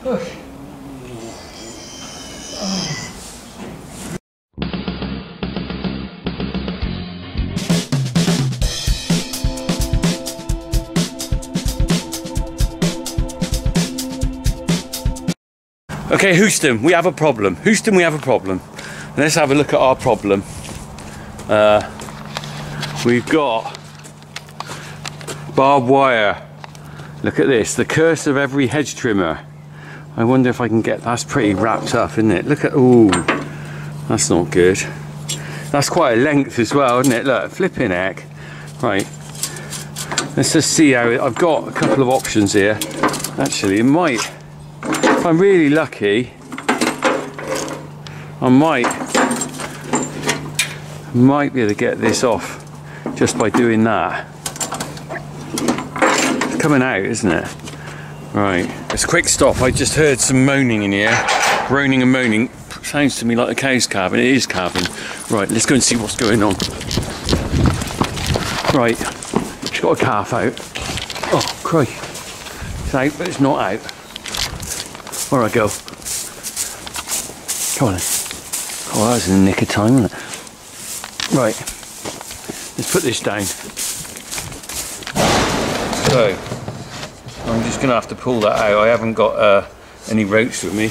Push. Okay, Houston, we have a problem. Houston, we have a problem. Let's have a look at our problem. We've got barbed wire. Look at this, the curse of every hedge trimmer. I wonder if I can get, that's pretty wrapped up, isn't it? Look at, ooh, that's not good. That's quite a length as well, isn't it? Look, flipping heck. Right, let's just see how I've got a couple of options here. Actually, it might, if I'm really lucky, I might be able to get this off just by doing that. It's coming out, isn't it? Right, it's a quick stop. I just heard some moaning in here, groaning and moaning. Sounds to me like the cow's calving. It is calving. Right, let's go and see what's going on. Right, she's got a calf out. Oh, crikey. It's out, but it's not out. Where I go? Come on then. Oh, that was in the nick of time, wasn't it? Right, let's put this down. So, I'm just going to have to pull that out. I haven't got any ropes with me.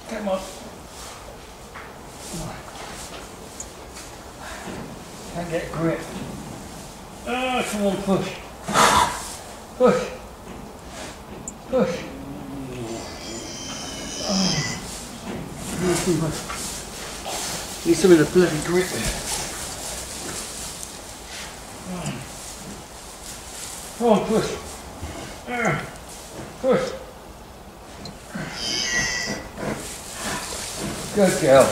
Come on. Can't get a grip. Oh, come on, push. Push. Push. Oh. Need some of the bloody grip there. Come on, push. Push. Good girl.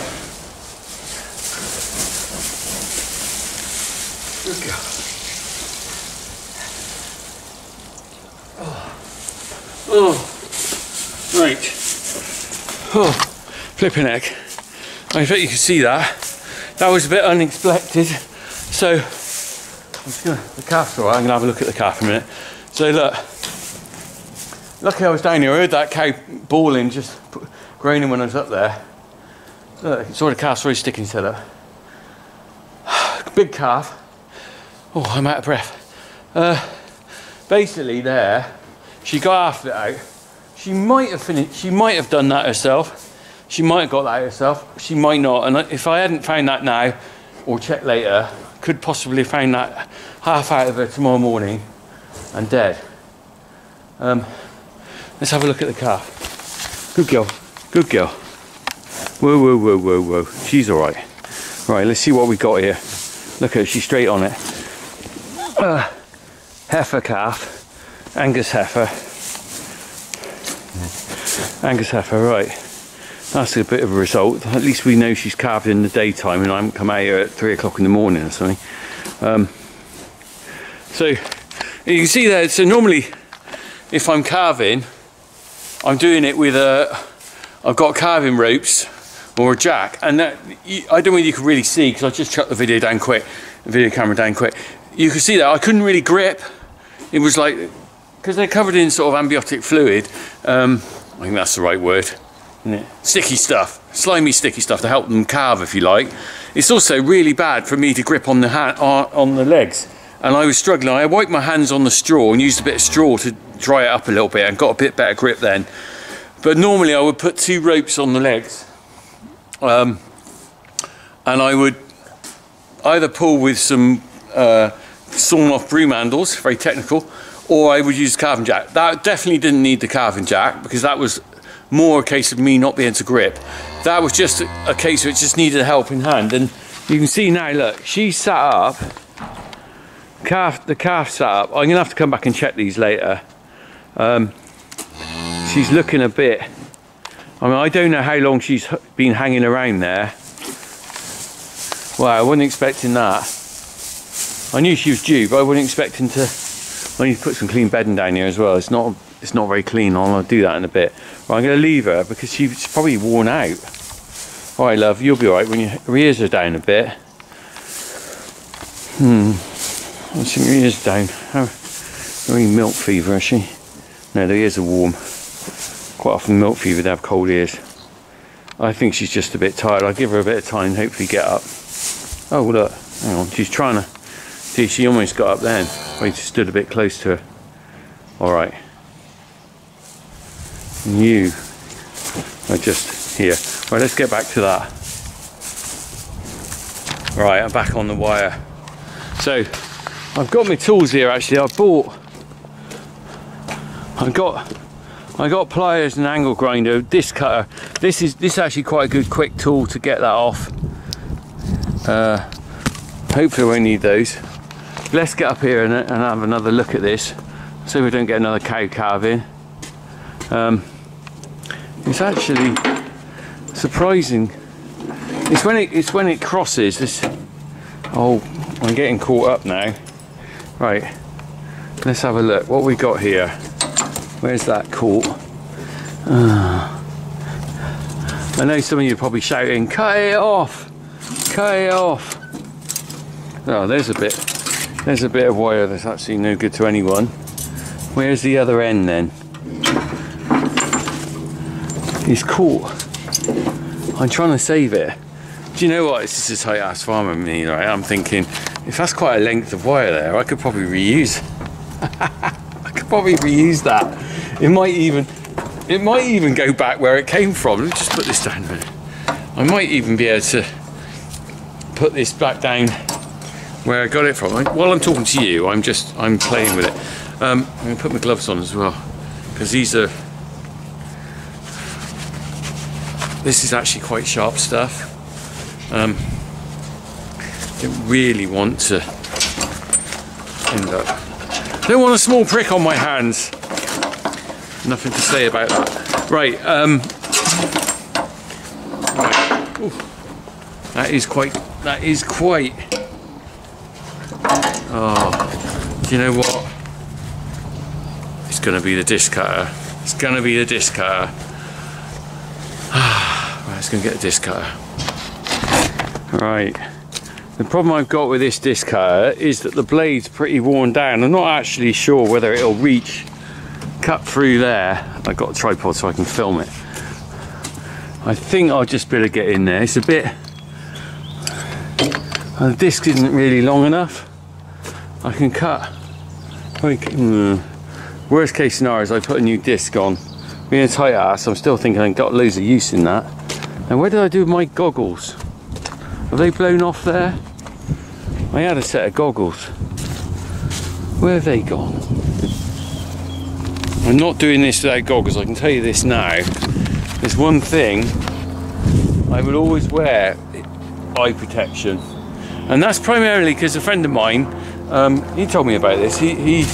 Good girl. Oh, right. Oh, flipping heck. I bet you can see that. That was a bit unexpected. So, I'm just gonna, the calf's alright, I'm gonna have a look at the calf in a minute. So look, lucky I was down here, I heard that cow bawling, just groaning when I was up there. Look, saw the calf's already sticking his head up. Big calf. Oh, I'm out of breath. Basically there, she got half of it out. She might have finished, she might have done that herself. She might have got that herself, she might not. And if I hadn't found that now, or checked later, could possibly have found that half out of her tomorrow morning and dead. Let's have a look at the calf. Good girl, good girl. Whoa, whoa, whoa, whoa, whoa. She's all right. Right, let's see what we got here. Look at her, she's straight on it. Heifer calf. Angus heifer. Angus heifer, right. That's a bit of a result. At least we know she's calved in the daytime and I haven't come out here at 3 o'clock in the morning or something. So you can see there, so normally if I'm calving, I'm doing it with I've got calving ropes or a jack, and that, I don't know whether you can really see because I just shut the video down quick, the video camera down quick. You can see that I couldn't really grip. It was like, because they're covered in sort of amniotic fluid, I think that's the right word, isn't it? Sticky stuff, slimy sticky stuff to help them calve, if you like. It's also really bad for me to grip on the on the legs, and I was struggling. I wiped my hands on the straw and used a bit of straw to dry it up a little bit and got a bit better grip then. But normally I would put 2 ropes on the legs, and I would either pull with some sawn off broom handles, very technical, or I would use calving jack. That definitely didn't need the calving jack because that was more a case of me not being able to grip. That was just a case of it just needed a helping hand. And you can see now, look, she's sat up, the calf sat up. I'm gonna have to come back and check these later. She's looking a bit, I mean, I don't know how long she's been hanging around there. Well, I wasn't expecting that. I knew she was due, but I wasn't expecting to. I need to put some clean bedding down here as well. It's not very clean. I'll do that in a bit. Right, I'm going to leave her because she's probably worn out. All right, love, you'll be all right when your ears are down a bit. I think your ears down. How very milk fever, is she? No, the ears are warm. Quite often milk fever, they have cold ears. I think she's just a bit tired. I'll give her a bit of time, hopefully get up. Oh, look, hang on, she's trying to... See, she almost got up then. I just stood a bit close to her. All right. And you are just here. Right, let's get back to that. Right, I'm back on the wire. So, I've got my tools here actually. I got pliers and angle grinder, disc cutter. This is actually quite a good quick tool to get that off. Hopefully I won't need those. Let's get up here and have another look at this, so we don't get another cow calving. It's actually surprising. It's when it crosses this. Oh, I'm getting caught up now. Right, let's have a look. What we got here? Where's that caught? I know some of you are probably shouting, "Cut it off! Cut it off!" Oh, there's a bit of wire that's actually no good to anyone. Where's the other end then? It's caught. I'm trying to save it. Do you know what? This is a tight ass farmer of me, right? I'm thinking, if that's quite a length of wire there, I could probably reuse. I could probably reuse that. It might even go back where it came from. Let me just put this down a minute. I might even be able to put this back down where I got it from. While I'm talking to you, I'm playing with it. I'm going to put my gloves on as well, because this is actually quite sharp stuff. I don't really want to end up. Don't want a small prick on my hands. Nothing to say about that. Right. Right. Ooh. That is quite. Oh, do you know what? It's going to be the disc cutter. It's going to be the disc cutter. Right, it's going to get a disc cutter. Right. The problem I've got with this disc cutter is that the blade's pretty worn down. I'm not actually sure whether it'll cut through there. I've got a tripod so I can film it. I think I'll just be able to get in there. It's a bit... the disc isn't really long enough. I can cut. Worst case scenario is I put a new disc on. Being a tight ass, I'm still thinking I've got loads of use in that. And where did I do with my goggles? Have they blown off there? I had a set of goggles. Where have they gone? I'm not doing this without goggles, I can tell you this now. There's one thing I would always wear: eye protection. And that's primarily because a friend of mine, he told me about this. He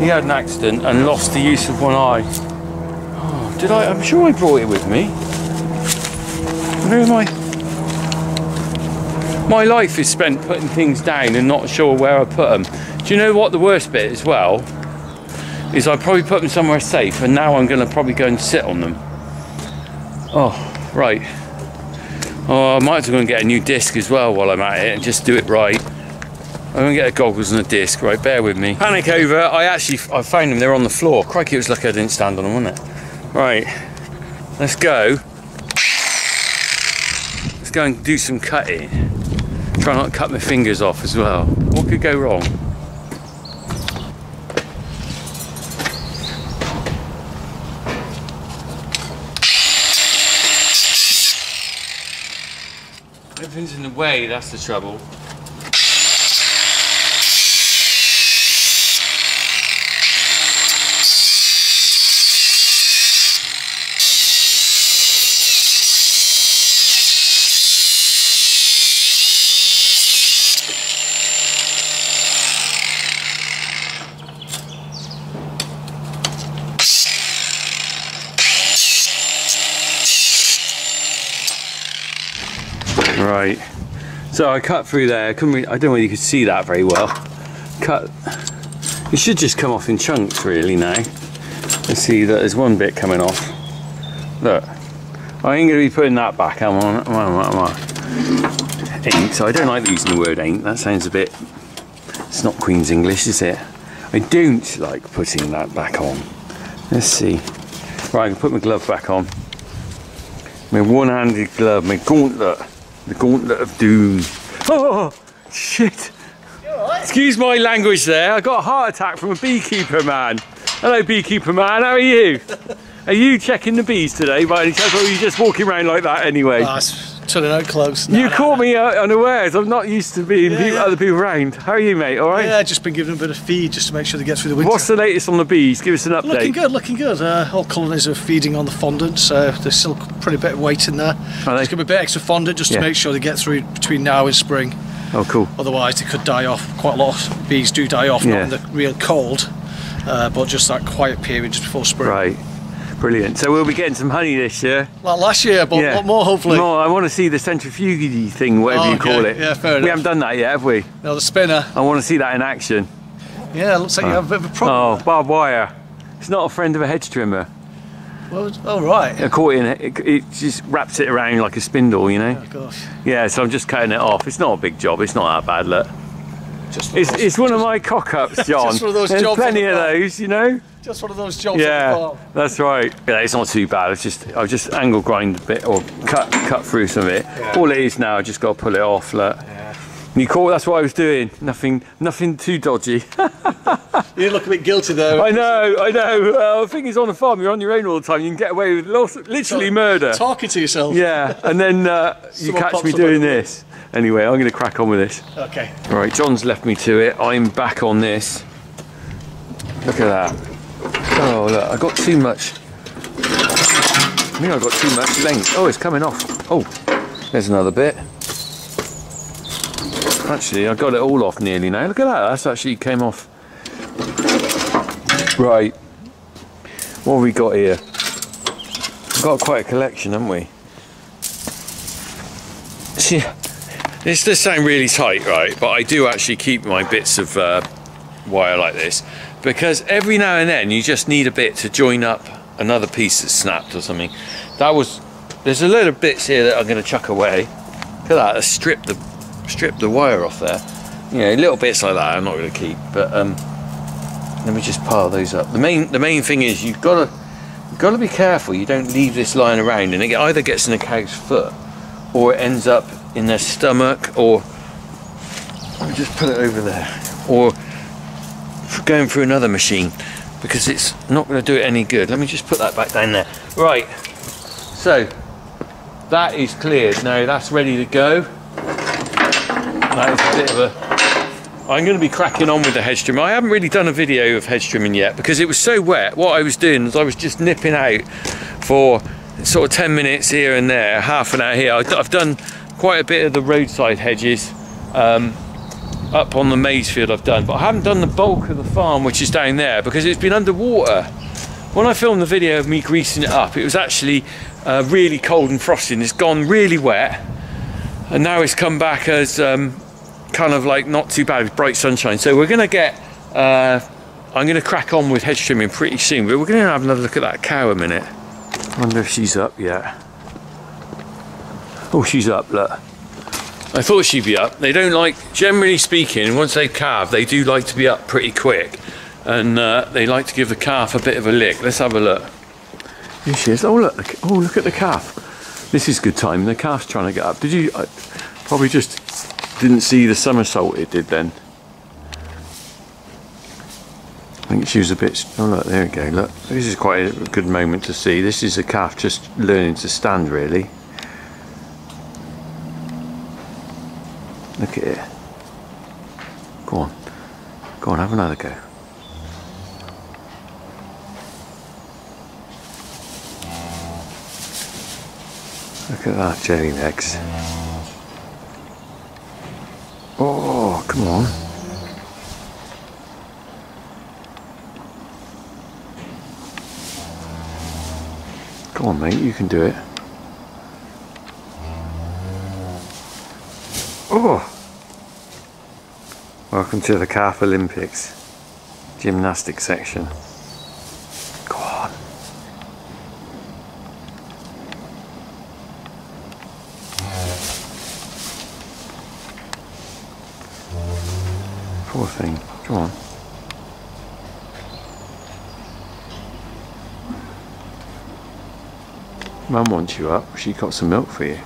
had an accident and lost the use of one eye. Oh, did I? I'm sure I brought it with me. Where am I? My life is spent putting things down and not sure where I put them. Do you know what the worst bit as well is? I probably put them somewhere safe, and now I'm going to probably go and sit on them. Oh, right. Oh, I might as well go and get a new disc as well while I'm at it and just do it right. I'm going to get the goggles and a disc, right, bear with me. Panic over, I found them, they're on the floor. Crikey, it was lucky I didn't stand on them, wasn't it? Right, let's go. Let's go and do some cutting. Try not to cut my fingers off as well. What could go wrong? Everything's in the way, that's the trouble. Right, so I cut through there. I don't know whether you could see that very well. It should just come off in chunks really now. Let's see that there's one bit coming off. Look, I ain't going to be putting that back. I'm on. Ain't. So I don't like using the word ain't. That sounds a bit... It's not Queen's English, is it? I don't like putting that back on. Let's see. Right, I can put my glove back on. My one-handed glove, my gauntlet. The gauntlet of doom. Oh, shit. Excuse my language there. I got a heart attack from a beekeeper man. Hello, beekeeper man. How are you? Are you checking the bees today by any chance, or are you just walking around like that anyway? Turning out close. You caught me unawares. I'm not used to being other people around. How are you, mate? All right? Yeah, just been giving them a bit of feed just to make sure they get through the winter. What's the latest on the bees? Give us an update. Looking good, looking good. All colonies are feeding on the fondant, so there's still pretty bit of weight in there. There's going to be a bit extra fondant just to make sure they get through between now and spring. Oh, cool. Otherwise, they could die off. Quite a lot of bees do die off, not in the real cold, but just that quiet period just before spring. Right. Brilliant. So we'll be getting some honey this year. Like last year, but a lot more hopefully. More. I want to see the centrifuge thing, whatever you call it. Yeah, fair enough. We haven't done that yet, have we? No, the spinner. I want to see that in action. Yeah, it looks like you have a bit of a problem. Oh, barbed wire. It's not a friend of a hedge trimmer. Well, oh, right. I caught it just wraps it around like a spindle, you know? Oh, gosh. Yeah, so I'm just cutting it off. It's not a big job. It's not that bad, look. It's one of my cock-ups, John. Just one of those There's jobs plenty of those, you know? Just one of those jobs. Yeah, that's right. Yeah, it's not too bad. I've just angle grind a bit or cut through some of it. Yeah. All it is now, I just got to pull it off. Look. Yeah. You caught. That's what I was doing. Nothing too dodgy. You look a bit guilty though. I know. The thing is, on the farm, you're on your own all the time. You can get away with literally murder. Talking to yourself. Yeah, and then you catch me doing this. Anyway, I'm going to crack on with this. Okay. All right, John's left me to it. I'm back on this. Look at that. Oh look, I got too much. I think I got too much length. Oh, it's coming off. Oh, there's another bit. Actually, I got it all off nearly now. Look at that. That's actually came off. Right. What have we got here? We've got quite a collection, haven't we? See, this does sound really tight, right? But I do actually keep my bits of wire like this, because every now and then you just need a bit to join up another piece that's snapped or something. There's a load of bits here that I'm going to chuck away. Look at that, strip the wire off there. You know, little bits like that I'm not going to keep, but let me just pile those up. The main thing is you've got to be careful you don't leave this lying around and it either gets in a cow's foot or it ends up in their stomach, or let me just put it over there, or going through another machine, because it's not going to do it any good. Let me just put that back down there. Right, so that is cleared. Now that's ready to go. That is a bit of a... I'm going to be cracking on with the hedge trimmer. I haven't really done a video of hedge trimming yet because it was so wet. What I was doing is I was just nipping out for sort of 10 minutes here and there, half an hour here. I've done quite a bit of the roadside hedges. Up on the maize field I've done, but I haven't done the bulk of the farm, which is down there, because it's been underwater. When I filmed the video of me greasing it up, it was actually really cold and frosty, and it's gone really wet, and now it's come back as kind of like not too bad with bright sunshine. So we're gonna get I'm gonna crack on with hedge trimming pretty soon, but we're gonna have another look at that cow a minute. I wonder if she's up yet. Oh, she's up, look. I thought she'd be up. They don't like, generally speaking, once they've calved, they do like to be up pretty quick. And they like to give the calf a bit of a lick. Let's have a look. Here she is. Oh, look at the calf. This is good time. The calf's trying to get up. Did you? I probably just didn't see the somersault it did then. I think she was a bit... Oh, look, there we go. Look, this is quite a good moment to see. This is a calf just learning to stand, really. Look at it. Go on, have another go. Look at that, jelly legs. Oh, come on. Come on, mate, you can do it. Oh! Welcome to the Calf Olympics gymnastics section. Go on. Poor thing. Come on. Mum wants you up. She got some milk for you.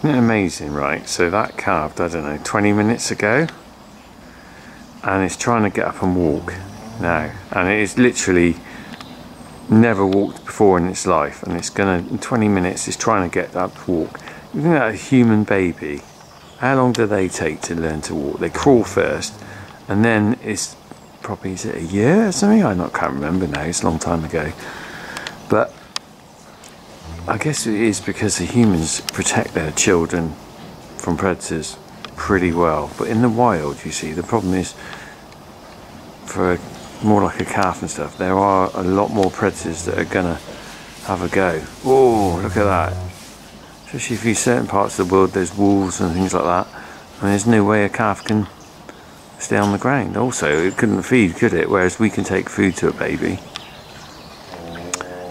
Isn't it amazing, right? So that calved, I don't know, 20 minutes ago, and it's trying to get up and walk now, and it is literally never walked before in its life, and it's gonna, in 20 minutes, it's trying to get up to walk. You think that a human baby, how long do they take to learn to walk? They crawl first, and then it's probably, is it a year or something? Can't remember now, it's a long time ago. But I guess it is because the humans protect their children from predators pretty well. But in the wild, you see, the problem is, for more like a calf and stuff, there are a lot more predators that are gonna have a go. Oh, look at that. Especially if you certain parts of the world, there's wolves and things like that, and there's no way a calf can stay on the ground. Also, it couldn't feed, could it? Whereas we can take food to a baby.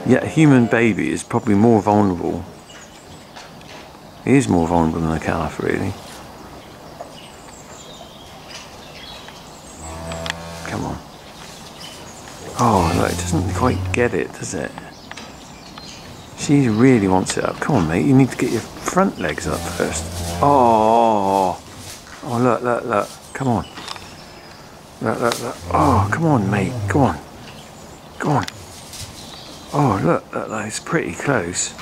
Yet a human baby is probably more vulnerable. He is more vulnerable than a calf, really. Come on. Oh, look, it doesn't quite get it, does it? She really wants it up. Come on, mate, you need to get your front legs up first. Oh, oh, look, look, look. Come on. Look, look, look. Oh, come on, mate. Come on. Come on. Oh, look, it's pretty close.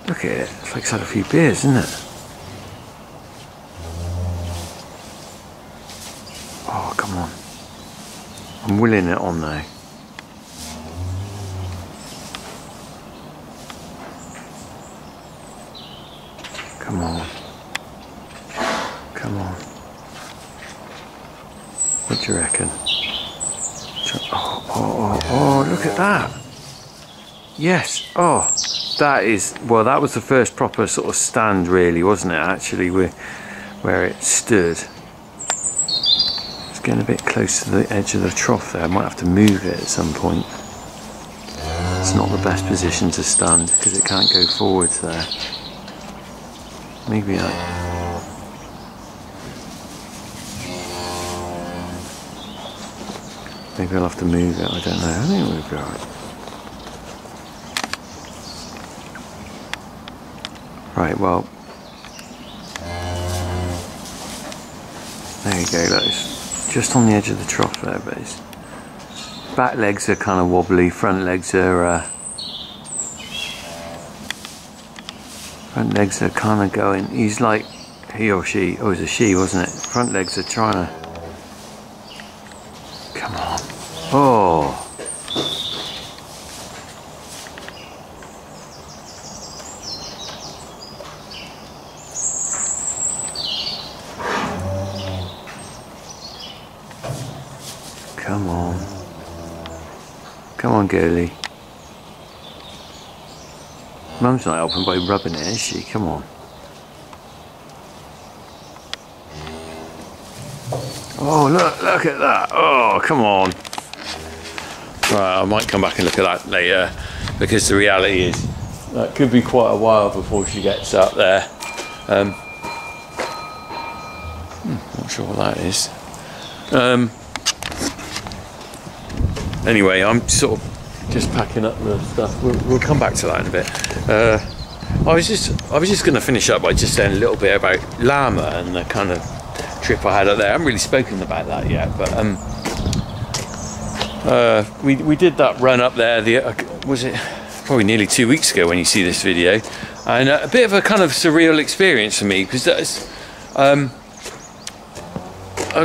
Look at it. It's like it's had a few beers, isn't it? Oh, come on. I'm willing it on now. Come on. Come on. What do you reckon? Oh, look at that. Yes, oh, that is, well, that was the first proper sort of stand, really, wasn't it, actually, where it stood. It's getting a bit close to the edge of the trough there. I might have to move it at some point. It's not the best position to stand, because it can't go forwards there. Maybe maybe I'll have to move it, I don't know. I think we'll be alright. Right, well, there you go, look, it's just on the edge of the trough there, but his back legs are kind of wobbly, front legs are kind of going, he's like, he or she, oh, it was a she, wasn't it? Front legs are trying to, come on, oh. Come on. Come on, girlie. Mum's not helping by rubbing it, is she? Come on. Oh, look at that. Oh, come on. Right, I might come back and look at that later, because the reality is that could be quite a while before she gets up there. Not sure what that is. Anyway, I'm sort of just packing up the stuff. We'll come back to that in a bit. I was just going to finish up by just saying a little bit about llama and the kind of trip I had up there. I haven't really spoken about that yet, but we did that run up there. Was it probably nearly 2 weeks ago when you see this video, and a bit of a kind of surreal experience for me, because that's I'm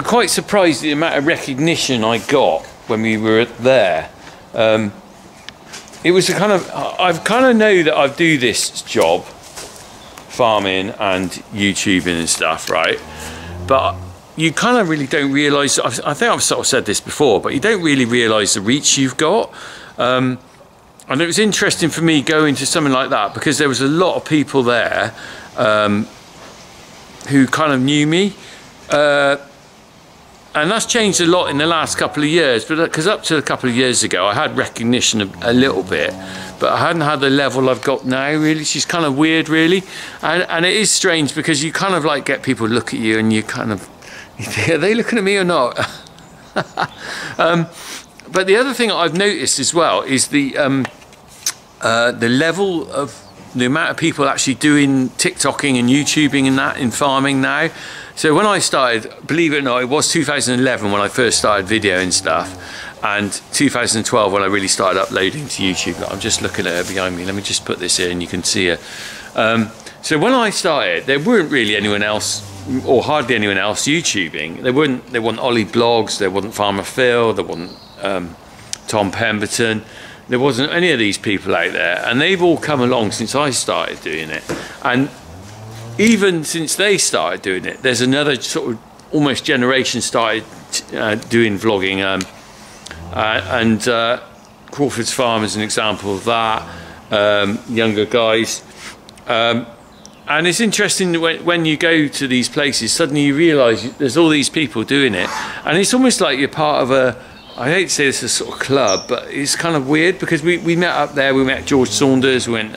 quite surprised at the amount of recognition I got when we were there. It was a kind of, I've kind of know that I do this job, farming and YouTubing and stuff, right? But you kind of really don't realise, I think I've sort of said this before, but you don't really realise the reach you've got. and it was interesting for me going to something like that because there was a lot of people there who kind of knew me. And that's changed a lot in the last couple of years, but because up to a couple of years ago, I had recognition a little bit, but I hadn't had the level I've got now, really. She's kind of weird, really. And it is strange because you kind of like get people look at you and you kind of, are they looking at me or not? But the other thing I've noticed as well is the level of the amount of people actually doing TikToking and YouTubing and that in farming now. So when I started, believe it or not, it was 2011 when I first started videoing stuff, and 2012 when I really started uploading to YouTube. I'm just looking at her behind me. Let me just put this in, you can see her. So when I started, there weren't really anyone else, or hardly anyone else, YouTubing. There wasn't Ollie Blogs, there wasn't Farmer Phil, there wasn't Tom Pemberton. There wasn't any of these people out there, and they've all come along since I started doing it. And even since they started doing it, there's another sort of almost generation started doing vlogging, and Crawford's Farm is an example of that, younger guys. And it's interesting when you go to these places, suddenly you realise there's all these people doing it, and it's almost like you're part of a, I hate to say this, a sort of club, but it's kind of weird because we met up there, we met George Saunders, we went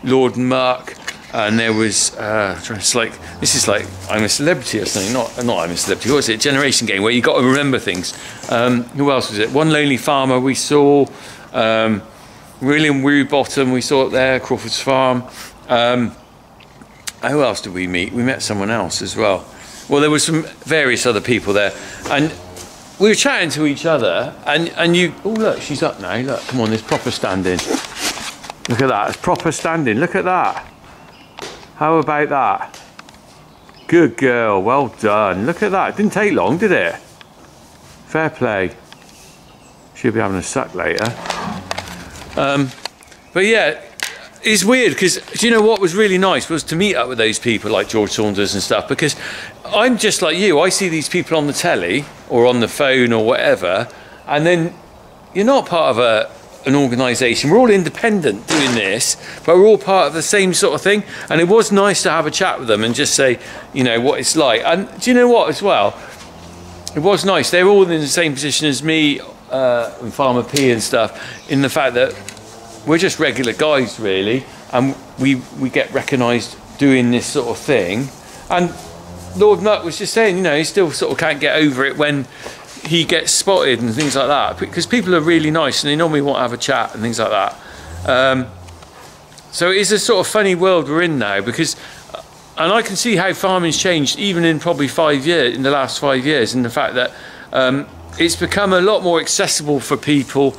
Lord and Mark, and there was it's like, this is like I'm a Celebrity or something, not I'm a Celebrity, what was it, Generation Game, where you got to remember things. Who else was it? One Lonely Farmer we saw, William Woobottom we saw up there, Crawford's Farm. Who else did we meet? We met someone else as well. Well, there was some various other people there, and we were chatting to each other, and you, oh look, she's up now, look, come on, there's proper standing. Look at that, it's proper standing, look at that. How about that? Good girl, well done. Look at that, it didn't take long, did it? Fair play. She'll be having a suck later. But yeah, it's weird because, do you know what was really nice was to meet up with those people like George Saunders and stuff, because I'm just like you, I see these people on the telly or on the phone or whatever, and then you're not part of an organisation. We're all independent doing this, but we're all part of the same sort of thing, and it was nice to have a chat with them and just say, you know, what it's like. And do you know what as well, it was nice, they're all in the same position as me and Farmer P and stuff, in the fact that we're just regular guys really, and we get recognised doing this sort of thing. And Lord Muck was just saying, you know, he still sort of can't get over it when he gets spotted and things like that, because people are really nice and they normally want to have a chat and things like that. So it is a sort of funny world we're in now, because, and I can see how farming's changed even in probably 5 years, in the last 5 years, in the fact that it's become a lot more accessible for people,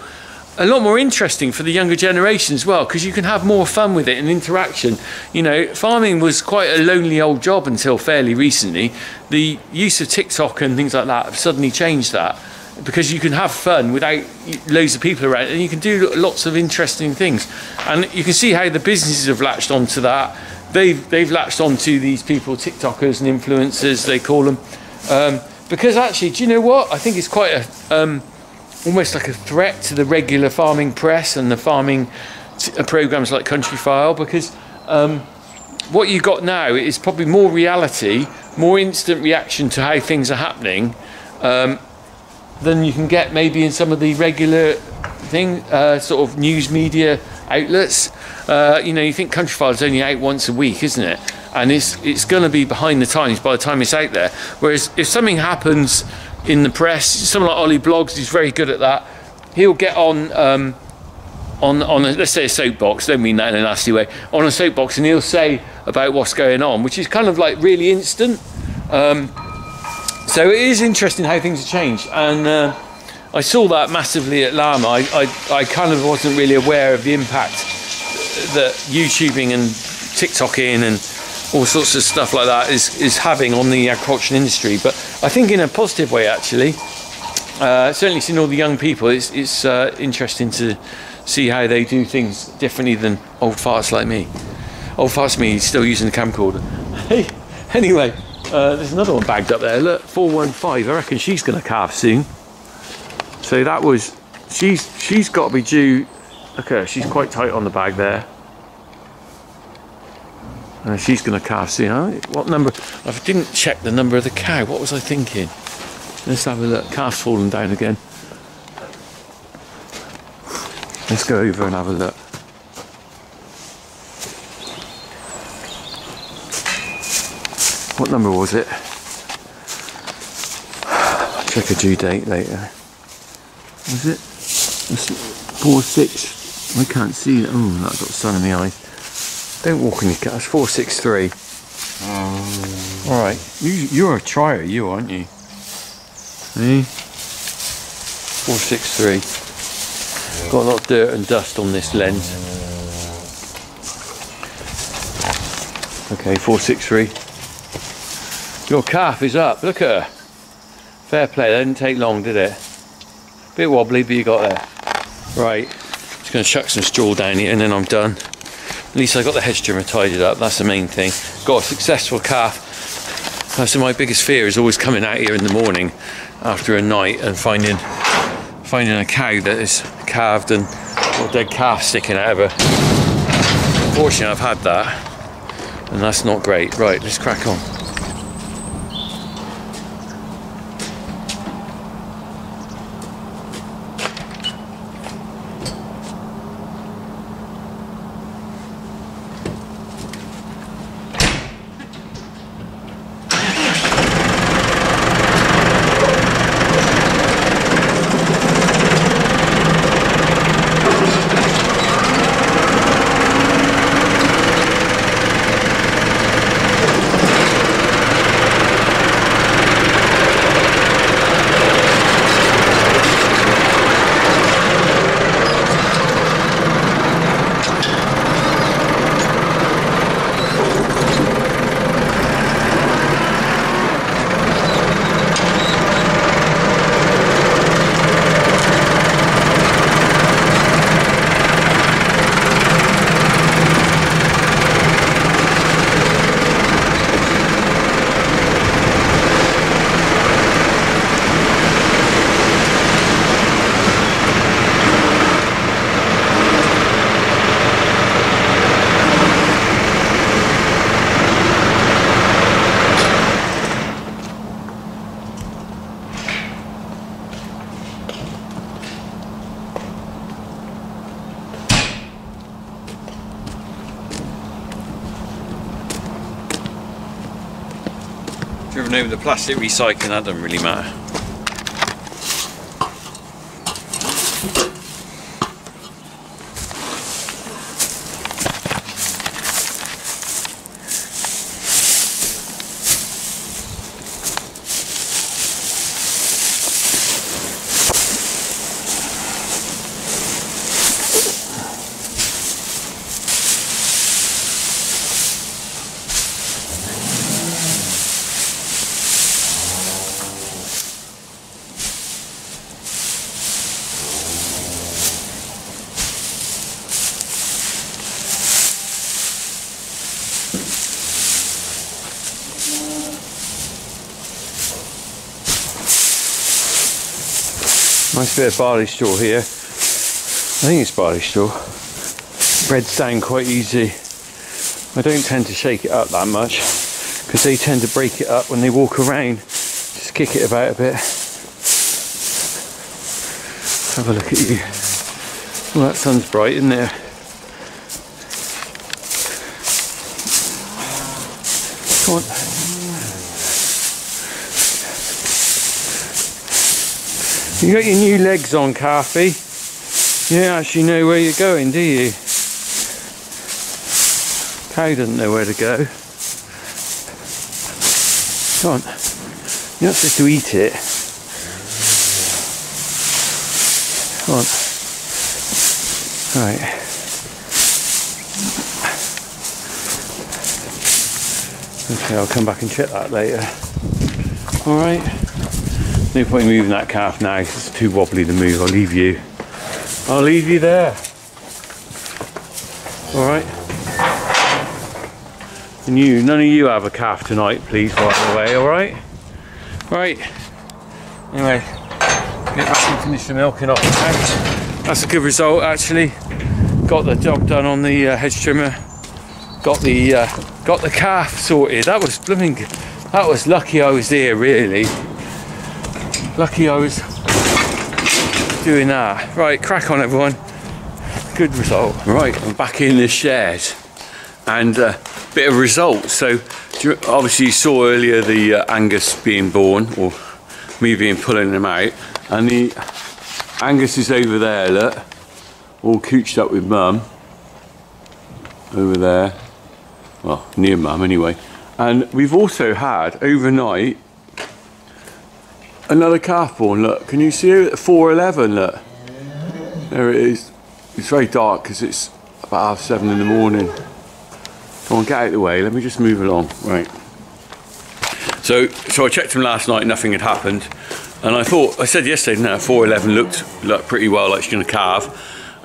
a lot more interesting for the younger generation as well, because you can have more fun with it and interaction. You know, farming was quite a lonely old job until fairly recently. The use of TikTok and things like that have suddenly changed that, because you can have fun without loads of people around, and you can do lots of interesting things. And you can see how the businesses have latched onto that. They've latched onto these people, TikTokers and influencers they call them, because actually, do you know what, I think it's quite a almost like a threat to the regular farming press and the farming programs like Country File, because what you got now is probably more reality, more instant reaction to how things are happening than you can get maybe in some of the regular sort of news media outlets. You know, you think Country File is only out once a week, isn't it? And it's going to be behind the times by the time it's out there. Whereas if something happens in the press, someone like Ollie Blogs, he's very good at that. He'll get on let's say a soapbox, don't mean that in a nasty way, on a soapbox, and he'll say about what's going on, which is kind of like really instant. So it is interesting how things have changed, and I saw that massively at Llama. I kind of wasn't really aware of the impact that YouTubing and TikToking and all sorts of stuff like that is having on the agricultural industry, but I think in a positive way actually. Certainly seeing all the young people, it's interesting to see how they do things differently than old farts like me. Old farts me still using the camcorder. Hey, anyway, there's another one bagged up there, look, 415, I reckon she's going to calve soon. So that was, she's got to be due Look at her, she's quite tight on the bag there. And she's going to calf soon. What number? I didn't check the number of the cow. What was I thinking? Let's have a look. Calf's fallen down again. Let's go over and have a look. What number was it? I'll check a due date later. Was it? 4-6. I can't see. Oh, that got sun in the eyes. Don't walk in your car. It's 463. Alright. You're a trier, you aren't you? Eh? 463. Got a lot of dirt and dust on this lens. Okay, 463. Your calf is up. Look at her. Fair play. That didn't take long, did it? Bit wobbly, but you got there. Right. Just going to chuck some straw down here and then I'm done. At least I got the hedge trimmer tidied up, that's the main thing. Got a successful calf. So my biggest fear is always coming out here in the morning after a night and finding a cow that is calved and got a dead calf sticking out of her. Unfortunately, I've had that, and that's not great. Right, let's crack on. Driven over the plastic recycling, that doesn't really matter. Nice bit of barley straw here. I think it's barley straw. Breads down quite easy. I don't tend to shake it up that much because they tend to break it up when they walk around. Just kick it about a bit. Let's have a look at you. Well, that sun's bright, isn't it? Come on. You got your new legs on, Calfie. You don't actually know where you're going, do you? Cow doesn't know where to go. Come on. You're not supposed to eat it. Come on. Right. Okay, I'll come back and check that later. Alright. No point moving that calf now, it's too wobbly to move. I'll leave you. I'll leave you there. Alright. And you, none of you have a calf tonight, please, by the way, alright? Right. Anyway, get back and finish the milking off the house. That's a good result, actually. got the job done on the hedge trimmer. Got the calf sorted. That was blooming. That was lucky I was there, really. Lucky I was doing that. Right, crack on, everyone. Good result. Right, I'm back in the shed, and bit of results. So obviously you saw earlier the Angus being born, or me being pulling them out, and the Angus is over there, look, all cooched up with mum over there, well, near mum anyway. And we've also had overnight another calf born. Look, can you see it? 4:11, look, there it is. It's very dark because it's about 7:30 in the morning. Come on, get out of the way, let me just move along. Right, so I checked him last night, nothing had happened, and I said yesterday, no, 4:11 looked pretty well like she's going to calve.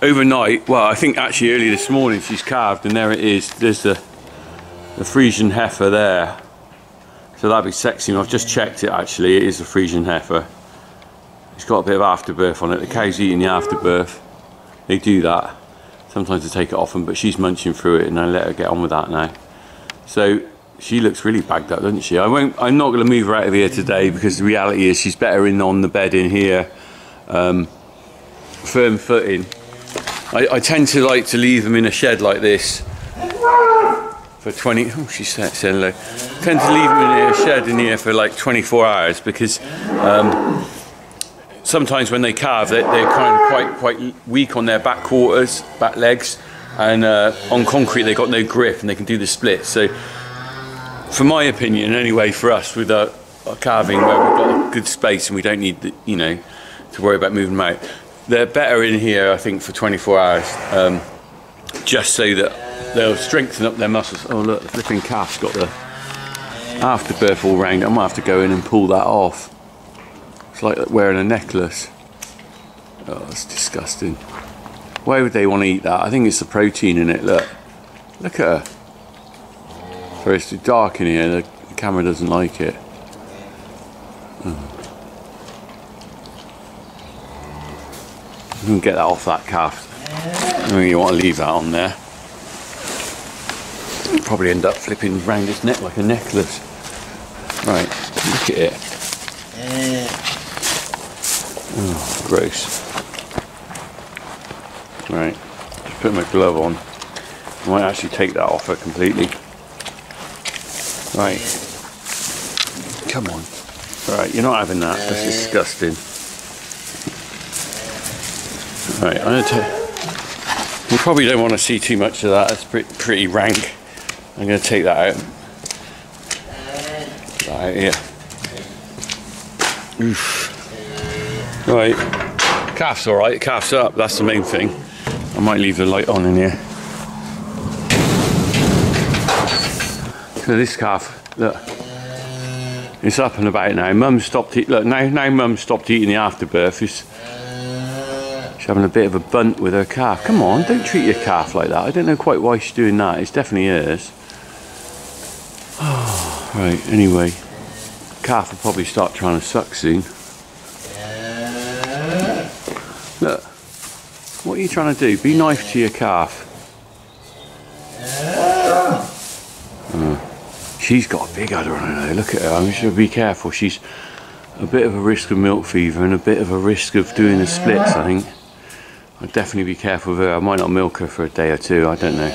Overnight, well, I think actually early this morning she's calved, and there it is. There's the Frisian heifer there, so that'd be sexy. I've just checked it, actually, it is a Frisian heifer. It's got a bit of afterbirth on it. The cow's eating the afterbirth. They do that. Sometimes they take it off them, but she's munching through it, and I let her get on with that now. So she looks really bagged up, doesn't she? I'm not going to move her out of here today, because the reality is she's better in on the bed in here, firm footing. I tend to like to leave them in a shed like this for 20. Oh, she said hello. I tend to leave them in a shed in here for like 24 hours, because sometimes when they calve, they're kind of quite weak on their back quarters, back legs, and on concrete they've got no grip and they can do the split. So, for my opinion, anyway, for us with our calving, where we've got a good space and we don't need, to worry about moving them out, they're better in here, I think, for 24 hours, just so that they'll strengthen up their muscles. Oh look, the flipping calf's got the afterbirth all round. I might have to go in and pull that off. It's like wearing a necklace. Oh, that's disgusting. Why would they want to eat that? I think it's the protein in it. Look at her. Sorry, it's too dark in here. The camera doesn't like it. You can get that off that calf. I mean, you want to leave that on there. You'll probably end up flipping round its neck like a necklace. Right, look at it. Oh, gross. Right, just put my glove on. I might actually take that off her completely. Right. Come on. Right, you're not having that. That's disgusting. Right, I'm going to take... You probably don't want to see too much of that. It's pretty rank. I'm going to take that out. Right, here. Oof. Right. Calf's alright. Calf's up. That's the main thing. I might leave the light on in here. So this calf, look. It's up and about now. Mum stopped eating. Look, now Mum stopped eating the afterbirth. She's having a bit of a bunt with her calf. Come on, don't treat your calf like that. I don't know quite why she's doing that. It's definitely hers. Oh, right, anyway. Calf will probably start trying to suck soon. Look. What are you trying to do? Be nice to your calf. She's got a big udder on her now. Look at her. I'm sure be careful. She's a bit of a risk of milk fever and a bit of a risk of doing the splits, I think. I'd definitely be careful with her. I might not milk her for a day or two. I don't know.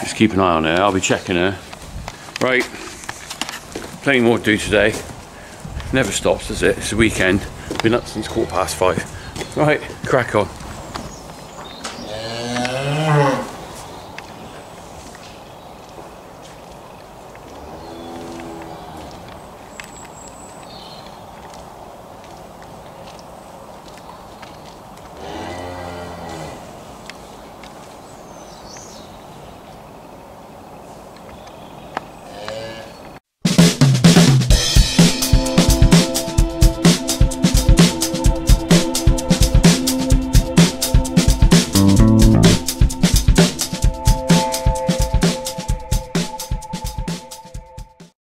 Just keep an eye on her. I'll be checking her. Right. Plenty more to do today. Never stops, does it? It's a weekend. Been up since 5:15. Right, crack on.